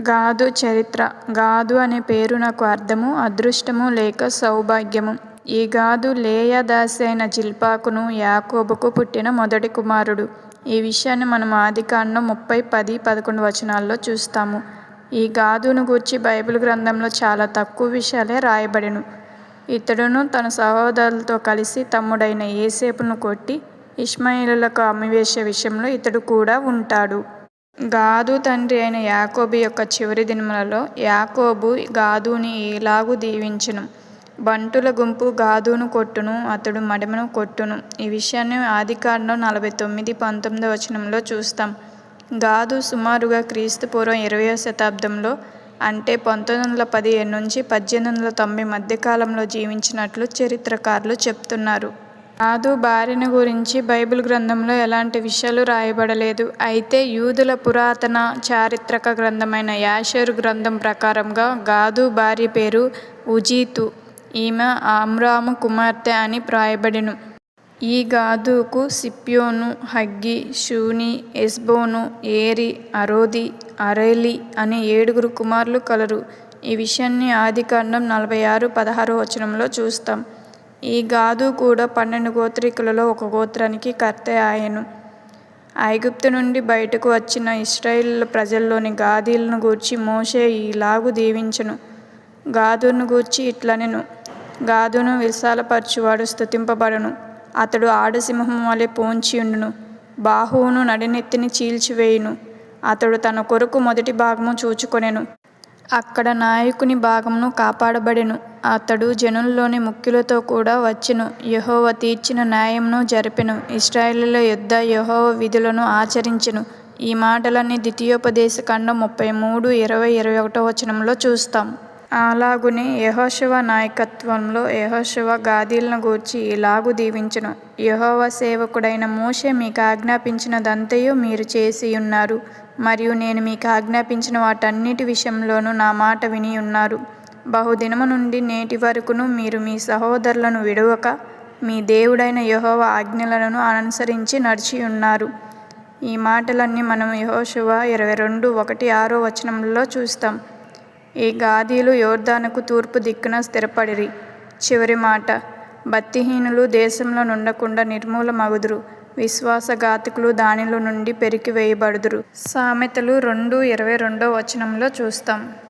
గాదు చరిత్ర. గాదు అనే పేరునకు అర్థము అదృష్టము లేక సౌభాగ్యము. ఈ గాదు లేయా దాసి అయిన జిల్పాకును యాకోబుకు పుట్టిన మొదటి కుమారుడు. ఈ విషయాన్ని మనం ఆదికాండం 30:10-11 వచనాల్లో చూస్తాము. ఈ గాదును గూర్చి బైబిల్ గ్రంథంలో చాలా తక్కువ విషయాలే రాయబడెను. ఇతడును తన సహోదరులతో కలిసి తమ్ముడైన యోసేపును కొట్టి ఇష్మాయేలీయులకు అమ్మివేసే విషయంలో ఇతడు కూడా ఉంటాడు. గాదు తండ్రి అయిన యాకోబు యొక్క చివరి దినములలో యాకోబు గాదుని ఇలాగు దీవించెను. బంటుల గుంపు గాదును కొట్టును, అతడు మడమెను కొట్టును. ఈ విషయాన్ని ఆదికాండం 49:19 వచనంలో చూస్తాం. గాదు సుమారుగా క్రీస్తుపూర్వం 20వ శతాబ్దంలో అంటే 1917 నుంచి 1890 మధ్యకాలంలో జీవించినట్లు చరిత్రకారులు చెప్తున్నారు. గాదు భార్యను గురించి బైబిల్ గ్రంథంలో ఎలాంటి విషయాలు రాయబడలేదు. అయితే యూదుల పురాతన చారిత్రక గ్రంథమైన యాషేరు గ్రంథం ప్రకారంగా గాదు భార్య పేరు ఉజీతు. ఈమె అమ్రాము కుమార్తె అని వ్రాయబడెను. ఈ గాదుకు సిప్యోను, హగ్గీ, షూని, ఎస్బోను, ఏరి, అరోది, అరేలి అనే 7 కుమారులు కలరు. ఈ విషయాన్ని ఆదికాండం 46:16 వచనంలో చూస్తాం. ఈ గాదు కూడా 12 గోత్రికులలో ఒక గోత్రానికి కర్త ఆయెను. ఐగుప్తు నుండి బయటకు వచ్చిన ఇశ్రాయేలు ప్రజల్లోని గాదీలను గూర్చి మోషే ఇలాగు దీవించెను. గాదును గూర్చి ఇట్లనెను: గాదును విశాలపరచువాడు స్తుతింపబడును. అతడు ఆడసింహము వలె పొంచియుండును. బాహువును నడినెత్తిని చీల్చివేయును. అతడు తన కొరకు మొదటి భాగము చూచుకొనెను. అక్కడ నాయకుని భాగమును కాపాడబడెను. అతడు జనుల్లోని ముఖ్యులతో కూడా వచ్చెను. యెహోవా తీర్చిన న్యాయమును జరిపెను. ఇశ్రాయేలీయుల యొద్ద యెహోవా విధులను ఆచరించెను. ఈ మాటలన్నీ ద్వితీయోపదేశకాండం 33:20-21 వచనంలో చూస్తాం. అలాగునే యెహోషువ నాయకత్వంలో యెహోషువ గాదీలను గూర్చి ఇలాగు దీవించెను: యెహోవా సేవకుడైన మోషే మీకు ఆజ్ఞాపించినదంతయు మీరు చేసియున్నారు. మరియు నేను మీకు ఆజ్ఞాపించిన వాటన్నిటి విషయంలోనూ నా మాట వినియున్నారు. బహుదినము నుండి నేటి వరకును మీరు మీ సహోదరులను విడువక మీ దేవుడైన యెహోవా ఆజ్ఞలను అనుసరించి నడిచియున్నారు. ఈ మాటలన్నీ మనం యెహోషువ 22:1-6 వచనంలో చూస్తాం. ఈ గాదీలు యొర్దానుకు తూర్పు దిక్కున స్థిరపడిరి. చివరి మాట: భక్తిహీనులు దేశంలో నుండకుండా నిర్మూలమగుదురు. విశ్వాసఘాతకులు దానిలో నుండి పెరికివేయబడుదురు. సామెతలు 2:22 వచనంలో చూస్తాం.